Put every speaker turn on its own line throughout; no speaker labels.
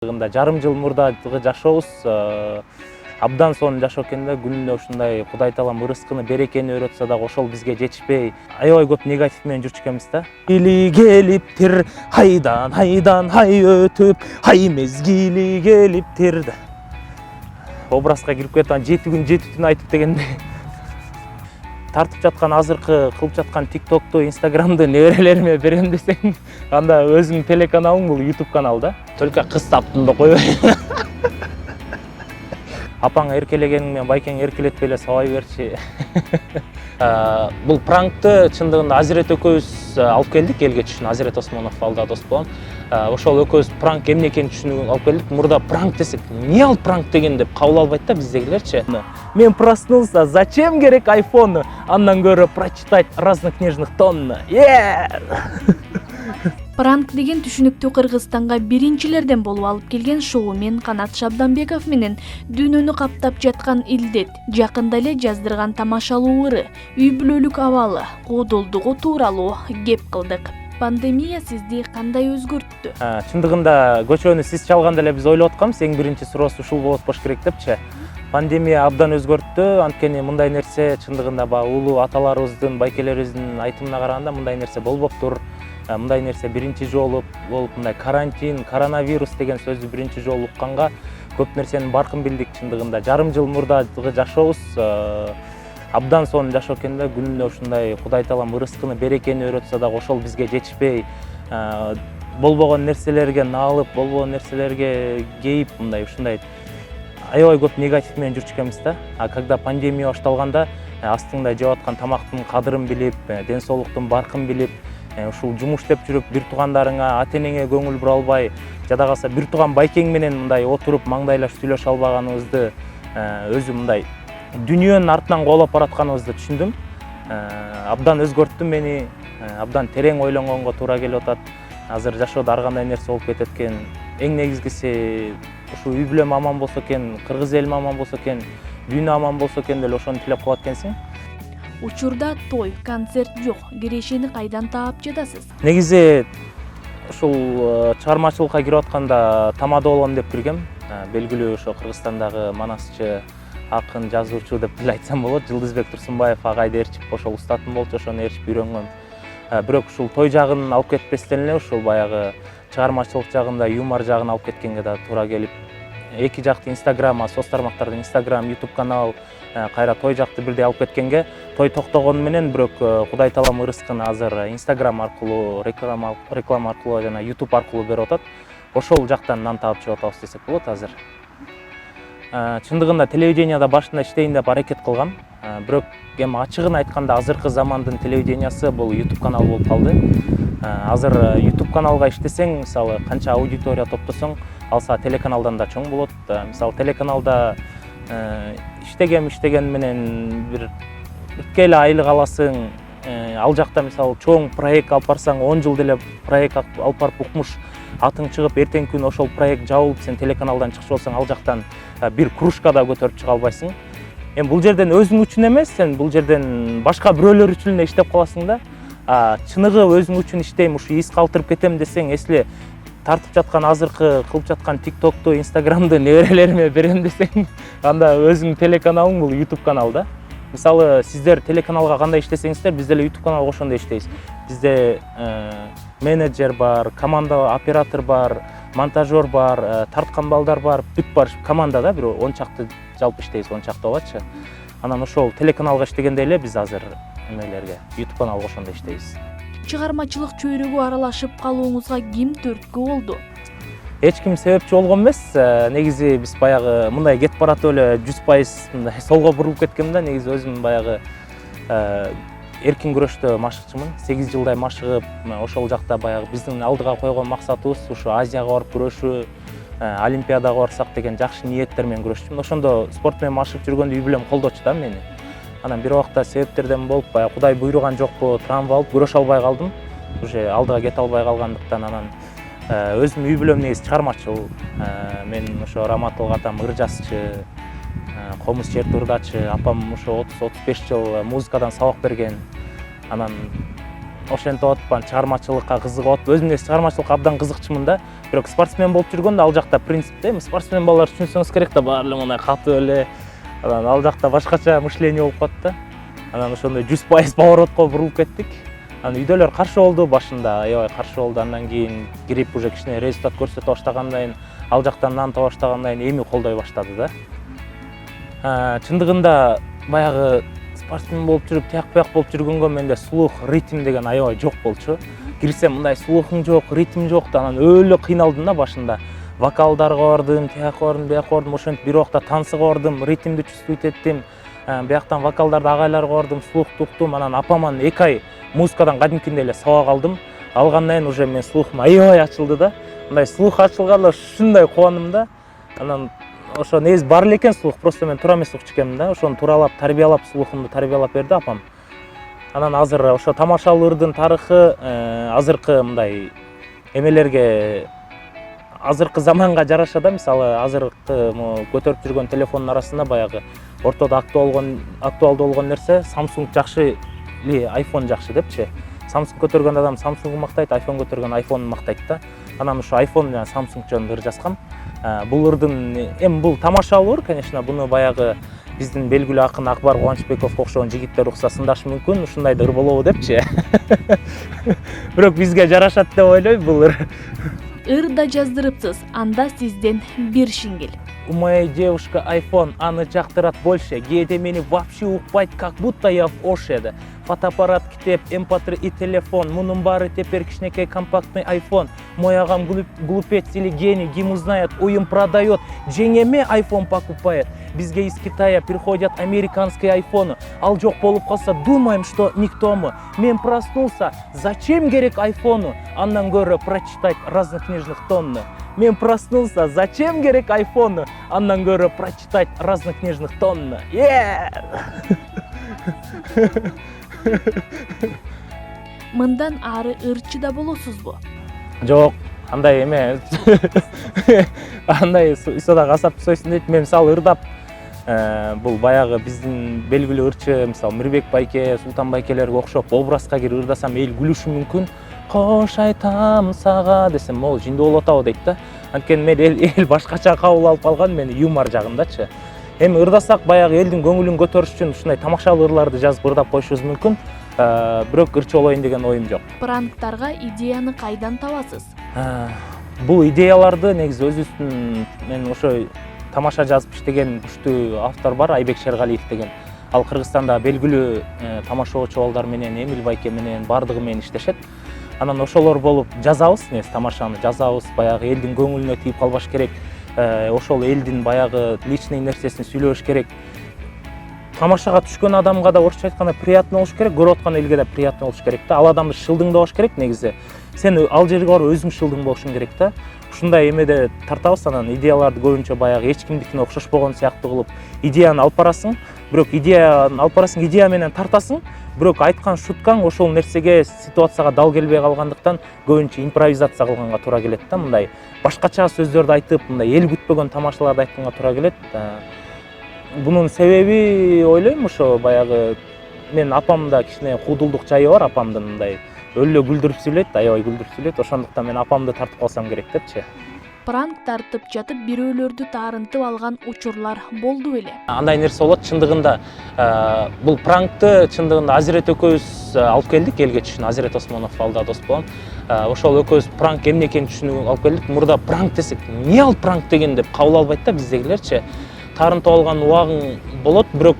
Жарым жыл мурдагы жашообуз абдан сонун жашоо экен да, күнүнө ушундай Кудай таалам ырыскыны, берекени өрөтсө дагы ошол бизге жетишпей, аябай көп негатив менен жүрчү экенбиз да. Или келиптир, хайдан хай өтүп, хай мезгили келиптир. Образга кирип кетип, 7 күн 7 түн айтып дегендей. Тартып жаткан азыркы кылып жаткан тиктокту, инстаграмды неберелериме берем десең, анда өзүңдүн телеканалың бул YouTube канал да. Только кыз таптым да койбой. Апаң эркелегениң менен байкең эркелетпей эле сабай берчи. Бул пранкты чындыгында Азирет экөөбүз алып келдик элге түшүн. Азирет Осмонов алда дос болгон. Ошол экөөбүз пранк эмне экенин түшүнүп алып келдик. Мурда пранк десек, эмне алып пранк деген деп кабыл албайт да биздегилерчи. Мен проснулся, зачем керек айфон? Андан көрө прочитать разнокнижных тонн.
Пранк деген түшүнүктү Кыргызстанга биринчилерден болуп алып келген шоумен Канат Шабданбеков менен дүйнөнү каптап жаткан илдет, жакында эле жаздырган тамашалуу үй-бүлөлүк абалы, куудулдугу тууралуу кеп кылдык. Пандемия сизди кандай өзгөрттү?
Чындыгында көчөнү сиз чалганда эле биз ойлоп атканбыз, эң биринчи суроосу ушул болот болуш керек депчи. Пандемия абдан өзгөрттү, анткени мындай нерсе чындыгында улуу аталарыбыздын, байкелерибиздин айтымына караганда мындай нерсе болбоптур. Мындай нерсе биринчи жолу болуп, мындай карантин, коронавирус деген сөздү биринчи жолу укканга көп нерсенин баркын билдик. Чындыгында жарым жыл мурдагы жашообуз абдан сонун жашоо экен да, күнүнө ушундай Кудай таалам ырыскыны, берекени өрөтсө дагы ошол бизге жетишпей, болбогон нерселерге налып, болбогон нерселерге кейип, мындай ушундай аябай көп негатив менен жүрчү экенбиз да. Когда пандемия башталганда астыңда жеп аткан тамактын кадырын билип, ден соолуктун баркын билип, ушул жумуш деп жүрүп бир туугандарыңа, ата-энеңе көңүл бура албай, жада калса бир тууган байкең менен мындай отуруп маңдайлаш сүйлөшө албаганыбызды, өзү мындай дүйнөнүн артынан коолоп баратканыбызды түшүндүм. Абдан өзгөрттү мени, абдан терең ойлонгонго туура келип атат. Азыр жашоодо ар кандай нерсе болуп кетет экен. Эң негизгиси ушу үй бүлөм аман болсо экен, кыргыз элим аман болсо экен, дүйнө аман болсо экен деп ошону тилеп калат экенсиң.
Учурда той, концерт жок. Кирешени кайдан таап жатасыз?
Негизи ушул чыгармачылыкка кирип атканда тамада болом деп киргем. Белгилүү ошо Кыргызстандагы манасчы, акын, жазуучу деп эле айтсам болот. Жылдызбек Турсунбаев агайды ээрчип, ошол устатым болчу, ошону ээрчип үйрөнгөм. Бирок ушул той жагын алып кетпестен эле ушул баягы чыгармачылык жагында, юмор жагын алып кеткенге да туура келип, эки жакты Инстаграм, соц тармактарда Инстаграм, YouTube канал, кайра той жакты бирдей алып кеткенге, той токтогону менен бирок Кудай таалам ырыскыны азыр Инстаграм аркылуу, реклама аркылуу жана YouTube аркылуу берип атат. Ошол жактан нан таап жеп атабыз десек болот азыр. Чындыгында телевиденияда башында иштейин деп аракет кылгам. Бирок эми ачыгын айтканда азыркы замандын телевидениясы бул YouTube канал болуп калды. Азыр YouTube каналга иштесең, мисалы канча аудитория топтосоң, алса телеканалдан да чоң болот. Мисалы телеканалда иштеген менен бир бүтке эле айлык аласың. Ал жакта мисалы чоң проект алып барсаң, 10 жыл деле проект алып барып укмуш атың чыгып, эртеңки күн ошол проект жабылып, сен телеканалдан чыкчу болсоң, ал жактан бир кружка да көтөрүп чыга албайсың. Эми бул жерден өзүң үчүн эмес, сен бул жерден башка бирөөлөр үчүн эле иштеп каласың да. Чыныгы өзүң үчүн иштейм, ушу из калтырып кетем десең, эсли тартып жаткан азыркы кылып жаткан тиктокту, инстаграмды неберелериме берем десең, анда өзүңдүн телеканалың бул YouTube канал да. Мисалы сиздер телеканалга кандай иштесеңиздер, биз деле YouTube каналга ошондой иштейбиз. Бизде менеджер бар, команда оператор бар, монтажер бар, тарткан балдар бар, бүт бар команда да, бир 10 чакты жалпы иштейбиз, 10 чакты болотчу. Анан ошол телеканалга иштегенде эле биз азыр эмелерге YouTube каналга ошондой иштейбиз.
Чыгармачылык чөйрөгү аралашып калууңузга ким түрткү болду?
Эч ким себепчи болгон эмес. Негизи биз баягы мындай кетип баратып эле 100% мындай солго бурулуп кеткем да. Негизи өзүм баягы эркин күрөштө машыкчымын. 8 жылдай машыгып, ошол жакта баягы биздин алдыга койгон максатыбыз ушу Азияга барып күрөшүү, Олимпиадага барсак деген жакшы ниеттер менен күрөшчүмүн. Ошондо спорт менен машыгып жүргөндө үй бүлөм колдочу да мени. Анан бир убакта себептерден болуп, баягы Кудай буйруган жокпу, травма алып күрөшө албай калдым. Уже алдыга кете албай калгандыктан анан өзүм үй бүлөм негизи чыгармачыл. Мен ошо раматылык атам ыржасчы, комуз черти ырдачы, апам ошо 30-35 жыл музыкадан сабак берген. Анан ошентип атпан чыгармачылыкка кызыгып атып, өзүм чыгармачылыкка абдан кызыкчумун да. Бирок спортсмен болуп жүргөндө ал жакта принципте спортсмен балдар түшүнсөңүз керек да, баары эле мындай катып эле. Анан ал жакта башкача мышление болуп калат да. Анан ошондой 100% поворотко бурулуп кеттик. Анан үйдөлөр каршы болду башында, аябай каршы болду. Андан кийин кирип уже кичине результат көрсөтө баштагандан, ал жактан нан таба баштагандан эми колдой баштады да. Чындыгында баягы спортсмен болуп жүрүп, тияк-буяк болуп жүргөнгө менде слух, ритм деген аябай жок болчу. Кирсем мындай слухың жок, ритм жок да, анан өлө кыйналдым да башында. Вокалдарга бардым, тияка бардым, бияка бардым, ошентип бир убакта танцыга бардым, ритмди чувствовать эттим. Бияктан вокалдарды агайларга бардым, слухту уктум. Анан апаман 2 ай музыкадан кадимкидей эле сабак алдым. Алгандан кийин уже мен слухум аябай ачылды да. Мындай слух ачылганда ушундай кубандым да. Анан ошо негизи бар эле экен слух, просто мен туура эмес слухчу экенмин да. Ошону тууралап, тарбиялап, слухумду тарбиялап берди апам. Анан азыр ошо тамашалоордун тарыхы азыркы мындай эмелерге, азыркы заманга жараша да, мисалы азыркы көтөрүп жүргөн телефондун арасында баягы ортодо актуалдуу болгон нерсе Samsung жакшы или iPhone жакшы депчи. Samsung көтөргөн адам Samsung мактайт, iPhone көтөргөн iPhone мактайт да. Анан ошо iPhone менен Samsung жөнүндө ыр жазгам. Бул ырдын эми бул тамашалуу ыр, конечно, буну баягы биздин белгилүү акын Акбар Кубанычбековго окшогон жигиттер укса сындашы мүмкүн, ушундай да ыр болобу депчи. Бирок бизге жарашат деп ойлойм бул ыр.
Ыр да жаздырыпсыз, анда сизден бир шингил.
У моей девушки iPhone, аны жактырат больше. Кээде мени вообще укпайт, как будто я в Ошеде. Фотоаппарат, китеп, MP3 и телефон. Мунун баары теперь кичинекей компактный iPhone. Мой агам глупец или гений, Гиму знает, уюм продает. Жеңеме iPhone покупает. Бизге из Китая приходят американские айфоны. Ал жок болуп калса, думаем, что никто мы. Мен проснулся, зачем керек айфону? Андан көрө прочитать разных книжных тонны. Мен проснулся, зачем керек айфону? Андан көрө прочитать разных книжных тонны.
Мындан ары ырчы да болосузбу?
Жок, андай эме. Андай исода касап сөйсүн дейт. Мен мисалы ырдап, бул баягы биздин белгилүү ырчы, мисалы Мирбек байке, Султан байкелерге окшоп образга кирип ырдасам эл күлүшү мүмкүн. Кош айтам сага десем, могул жиндүү болуп атабы дейт да. Анткени мен эл башкача кабыл алып калган мени юмор жагындачы. Эми ырдасак баягы элдин көңүлүн көтөрүш үчүн ушундай тамашалуу ырларды жазып ырдап коюшубуз мүмкүн. Бирок ырчы болоюн деген оюм жок.
Пранктарга идеяны кайдан табасыз?
Бул идеяларды негизи өзүбүздүн, мен ошо тамаша жазып иштеген күчтүү автор бар, Айбек Шергалиев деген. Ал Кыргызстанда белгилүү тамашоочу балдар менен, Эмил байке менен бардыгы менен иштешет. Анан ошолор болуп жазабыз, тамашаны жазабыз, баягы элдин көңүлүнө тийип калбаш керек. Ошол элдин баягы личный нерсесин сүйлөш керек. Тамашага түшкөн адамга да орусча айтканда приятно болуш керек, көрүп аткан элге да приятно болуш керек да. Ал адамды шылдыңдабаш керек негизи. Сен ал жерге барып өзүң шылдың болушуң керек да. Ушундай эмеде тартабыз, анан идеяларды көбүнчө баягы эч кимдикине окшошпогон сыяктуу кылып идеяны алып барасың. Бирок идеяны алып барасың, идея менен тартасың. Бирок айткан шуткаң ошол нерсеге, ситуацияга дал келбей калгандыктан көбүнчө импровизация кылганга туура келет да. Мындай башкача сөздөрдү айтып, мындай эл күтпөгөн тамашаларды айтканга туура келет. Бунун себеби ойлойм ошо баягы мен апамда кичине куудулдук жайы бар, апамдын мындай өлө күлдүрүп сүйлөйт, аябай күлдүрүп сүйлөйт. Ошондуктан мен апамды тартып калсам керек депчи.
Пранк тартып жатып бирөөлөрдү таарынтып алган учурлар болду беле?
Андай нерсе болот, чындыгында бул пранкты чындыгында Азирет экөөбүз алып келдик элге түшүн. Азирет Осмонов алда дос болгон. Ошол экөөбүз пранк эмне экенин түшүнүп алып келдик. Мурда пранк десек, эмне ал пранк деген деп кабыл албайт да биздегилерчи. Таарынтып алган убагың болот, бирок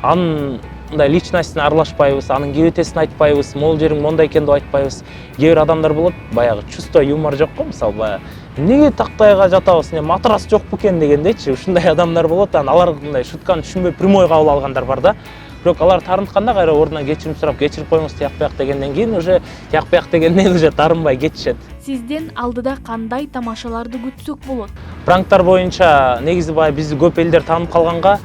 анын мындай личностуна аралашпайбыз, анын кебетесин айтпайбыз, могул жериң мондай экен деп айтпайбыз. Кээ бир адамдар болот, баягы чувство юмор жок го, мисалы баягы эмнеге тактайга жатабыз, матрас жокпу экен дегендейчи, ушундай адамдар болот. Анан алар мындай шутканы түшүнбөй прямой кабыл алгандар бар да. Бирок алар таарынтканда кайра ордунан кечирим сурап, кечирип коюңуз тияк-буяк дегенден кийин уже тияк-буяк дегенден уже таарынбай кетишет.
Сизден алдыда кандай тамашаларды күтсөк болот?
Пранктар боюнча негизи баягы бизди көп элдер таанып калганга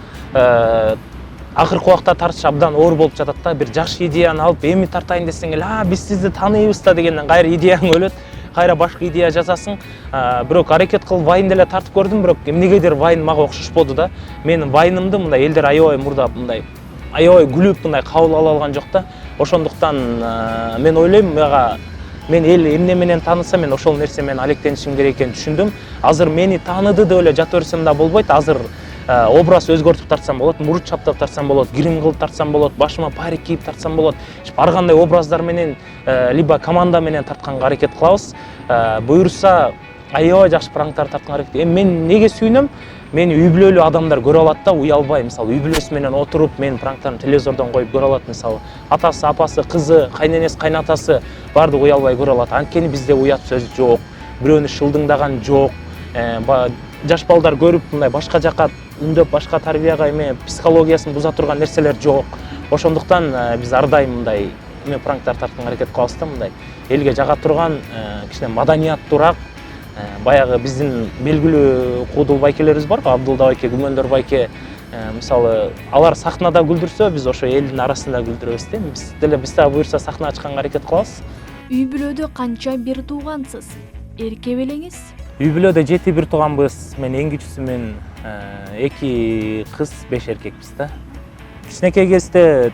акыркы убакта тартыш абдан оор болуп жатат да. Бир жакшы идеяны алып, эми тартайын десең эле, биз сизди тааныйбыз да дегенден кайра идеяң өлөт. Кайра башка идея жазасың. Бирок аракет кылып вайн деле тартып көрдүм, бирок эмнегедир вайн мага окшошподу да. Менин вайнымды мындай элдер аябай мурда мындай аябай күлүп мындай кабыл ала алган жок да. Ошондуктан мен ойлойм, мен эл эмне менен тааныса, мен ошол нерсе менен алектенишим керек экенин түшүндүм. Азыр мени тааныды деп эле жата берсем да болбойт. Азыр образ өзгөртүп тартсам болот, мурут чаптап тартсам болот, грим кылып тартсам болот, башыма парик кийип тартсам болот. Ар кандай образдар менен либо команда менен тартканга аракет кылабыз. Буюрса аябай жакшы пранктар тартканга аракет. Эми мен неге сүйүнөм? Мени үй-бүлөлүк адамдар көрө алат да, уялбай. Мисалы, үй-бүлөсү менен отуруп, менин пранктарын телевизордон коюп көрө алат. Мисалы, атасы, апасы, кызы, кайненеси, кайнатасы баардыгы уялбай көрө алат. Анткени бизде уят сөз жок, бирөөнү шылдыңдаган жок. Жаш балдар көрүп, мындай башка жака үндөп, башка тарбияга эме психологиясын буза турган нерселер жок. Ошондуктан биз ар дайым мындай эме пранктар тартканга аракет кылабыз да, мындай элге жага турган кичине маданияттуураак. Баягы биздин белгилүү куудул байкелерибиз бар го, Абдулда байке, Күмөндөр байке. Мисалы, алар сахнада күлдүрсө, биз ошо элдин арасында күлдүрөбүз да. Биз дагы буюрса сахна ачканга аракет кылабыз.
Үй-бүлөдө канча бир туугансыз? Эрке белеңиз?
Үй-бүлөдө 7 бир тууганбыз. Мен эң кичүүсү, мен 2 кыз, 5 эркекпиз да. Кичинекей кезде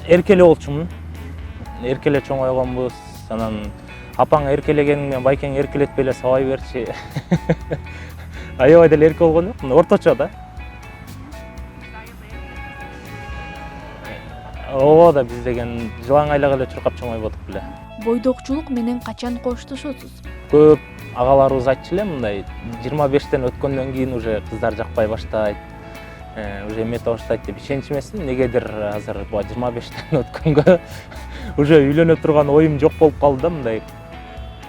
эркеле болчумун. Эркеле чоңойгонбуз. Анан апаң эркелегениң менен байкең эркелетпей эле сабай берчи. Аябай деле эрке болгон жок, орточо да. Ооба да, биз деген жылаң айлак эле чуркап чоңойбодук беле.
Бойдокчулук менен качан коштошосуз?
Көп агаларыбыз айтчу эле, мындай 25тен өткөндөн кийин уже кыздар жакпай баштайт, уже эмете баштайт деп. Ишенич эмесмин, негедир азыр 25тен өткөнгө уже үйлөнө турган оюм жок болуп калды да, мындай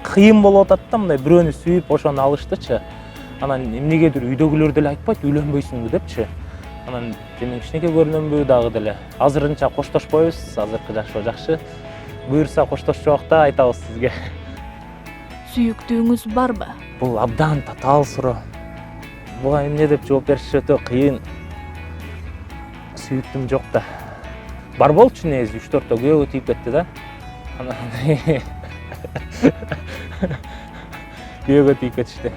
кыйын болуп атат да, мындай бирөөнү сүйүп ошону алыштычы. Анан эмнегедир үйдөгүлөр деле айтпайт, үйлөнбөйсүңбү депчи. Анан мен кичинекей көрүнөмбү дагы деле. Азырынча коштошпойбуз, азыркы жашоо жакшы. Буюрса коштошчу убакта айтабыз сизге.
Сүйүктүүңүз барбы?
Бул абдан татаал суроо. Буга эмне деп жооп бериш өтө кыйын. Сүйүктүм жок да. Бар болчу негизи 3-4 күйөөгө тийип кетти да. Күйөөгө тийип кетишти.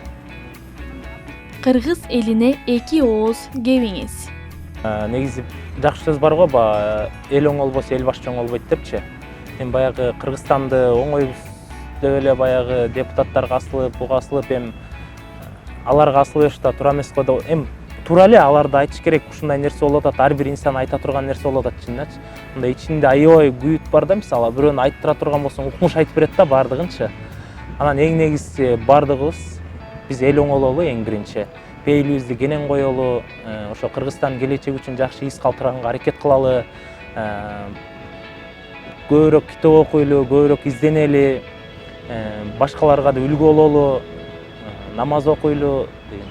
Кыргыз элине 2 ооз кебиңиз.
Негизи жакшы сөз бар го, эл оңолбосо эл баш чоңолбойт депчи. Мен баягы Кыргызстанды оңойбуз деп эле баягы депутаттарга асылып, буга асылып, аларга асылып да туура эмес го деп. Туура эле аларды айтыш керек, ушундай нерсе болуп атат, ар бир инсан айта турган нерсе болуп атат чындачы. Мындай ичинде аябай күйүт бар да, мисалы, бирөөнү айттыра турган болсоң, укмуш айтып берет да баардыгынчы. Анан эң негизги баардыгыбыз биз эл оңололу, эң биринчи. Пейилибизди кенен коелу, ошо Кыргызстан келечеги үчүн жакшы из калтырганга аракет кылалы, көбүрөөк китеп окуйлу, көбүрөөк изденели, башкаларга да үлгү бололу, намаз окуйлу деген.